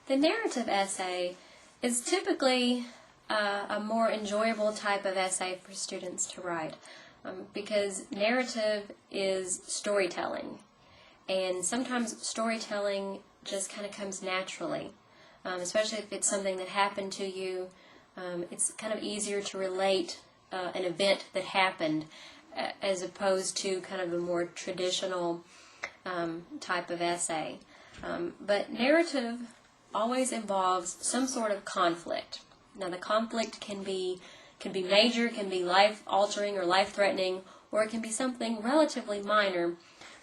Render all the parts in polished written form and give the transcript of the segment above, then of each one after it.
The narrative essay is typically a more enjoyable type of essay for students to write because narrative is storytelling, and sometimes storytelling just kind of comes naturally, especially if it's something that happened to you. It's kind of easier to relate an event that happened as opposed to kind of a more traditional type of essay. But narrative always involves some sort of conflict. Now, the conflict can be major, can be life-altering or life-threatening, or it can be something relatively minor.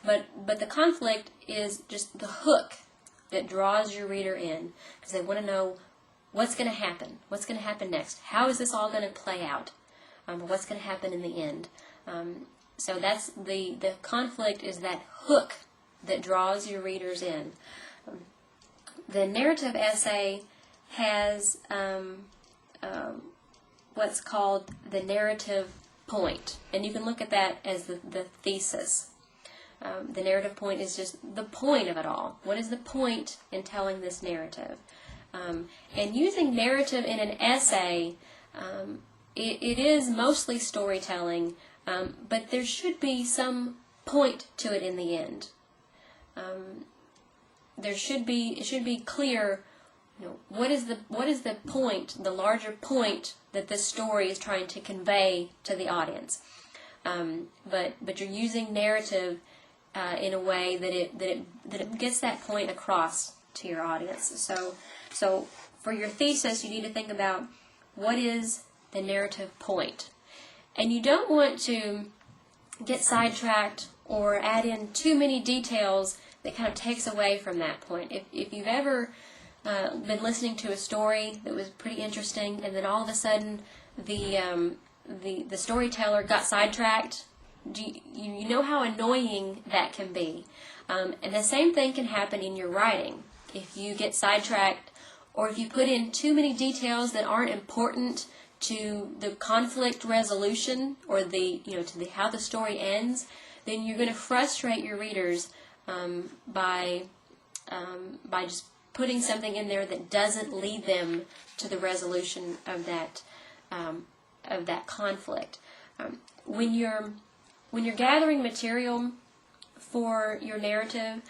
But the conflict is just the hook that draws your reader in, because they want to know what's going to happen. What's going to happen next? How is this all going to play out? What's going to happen in the end? So that's the conflict is that hook that draws your readers in. The narrative essay has what's called the narrative point, and you can look at that as the thesis. The narrative point is just the point of it all. What is the point in telling this narrative? And using narrative in an essay, it is mostly storytelling, but there should be some point to it in the end. It should be clear, what is the point, the larger point that this story is trying to convey to the audience. But you're using narrative in a way that it gets that point across to your audience. So for your thesis, you need to think about what is the narrative point, and you don't want to get sidetracked or add in too many details that kind of takes away from that point. If you've ever been listening to a story that was pretty interesting, and then all of a sudden the storyteller got sidetracked, you know how annoying that can be. And the same thing can happen in your writing. If you get sidetracked, or if you put in too many details that aren't important to the conflict resolution or to how the story ends, then you're going to frustrate your readers by just putting something in there that doesn't lead them to the resolution of that conflict. When you're gathering material for your narrative,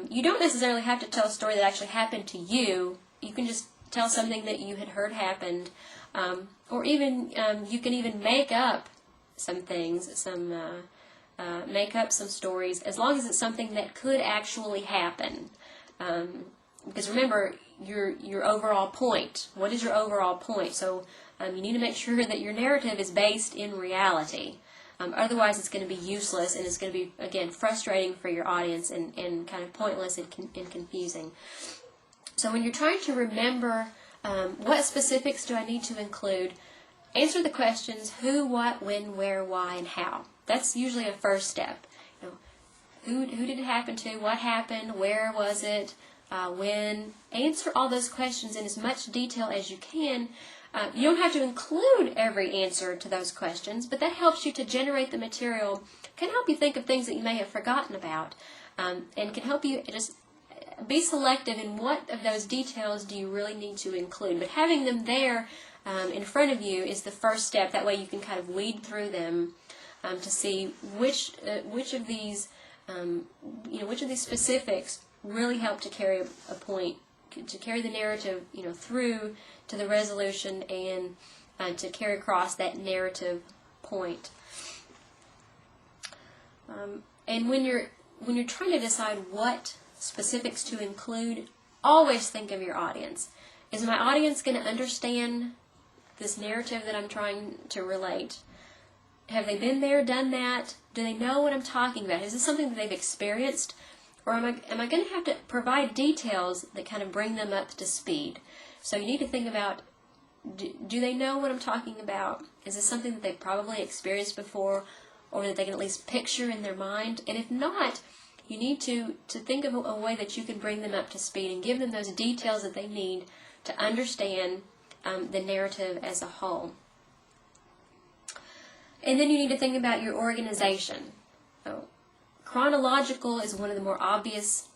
you don't necessarily have to tell a story that actually happened to you. You can just tell something that you had heard happened, or even you can even make up some things, make up some stories, as long as it's something that could actually happen. Because remember, your overall point. What is your overall point? So you need to make sure that your narrative is based in reality. Otherwise, it's going to be useless, and it's going to be, again, frustrating for your audience and kind of pointless and confusing. So when you're trying to remember what specifics do I need to include, answer the questions who, what, when, where, why, and how. That's usually a first step. Who did it happen to? What happened? Where was it? When? Answer all those questions in as much detail as you can. You don't have to include every answer to those questions, but that helps you to generate the material, can help you think of things that you may have forgotten about, and can help you just be selective in what of those details do you really need to include. But having them there in front of you is the first step. That way you can kind of weed through them to see which of these specifics really help to carry a point, to carry the narrative through to the resolution, and to carry across that narrative point. And when you're trying to decide what specifics to include, always think of your audience. Is my audience going to understand this narrative that I'm trying to relate? Have they been there, done that? Do they know what I'm talking about? Is this something that they've experienced? Or am I going to have to provide details that kind of bring them up to speed? So you need to think about, do they know what I'm talking about? Is this something that they've probably experienced before, or that they can at least picture in their mind? And if not, you need to think of a way that you can bring them up to speed and give them those details that they need to understand the narrative as a whole. And then you need to think about your organization. So, chronological is one of the more obvious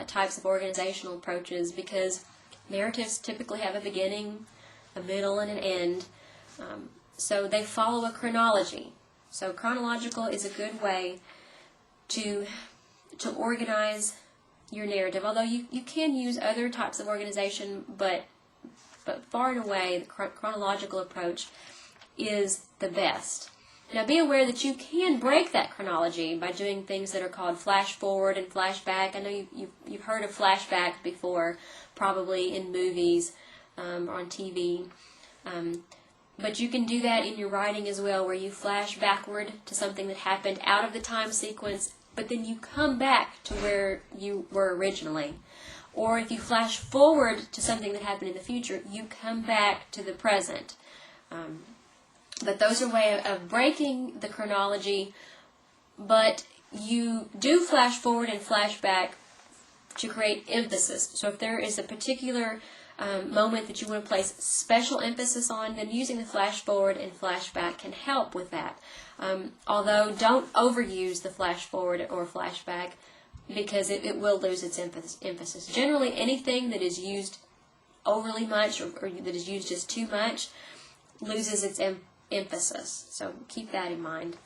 types of organizational approaches, because Narratives typically have a beginning, a middle, and an end. So they follow a chronology. So chronological is a good way to organize your narrative. Although you can use other types of organization, but far and away the chronological approach is the best. Now be aware that you can break that chronology by doing things that are called flash forward and flashback. I know you've heard of flashback before, probably in movies or on TV. But you can do that in your writing as well, where you flash backward to something that happened out of the time sequence, but then you come back to where you were originally. Or if you flash forward to something that happened in the future, you come back to the present. But those are a way of breaking the chronology, but you do flash forward and flash back to create emphasis. So if there is a particular moment that you want to place special emphasis on, then using the flash forward and flash back can help with that. Although don't overuse the flash forward or flashback, because it will lose its emphasis. Generally, anything that is used overly much or that is used just too much loses its emphasis. So keep that in mind.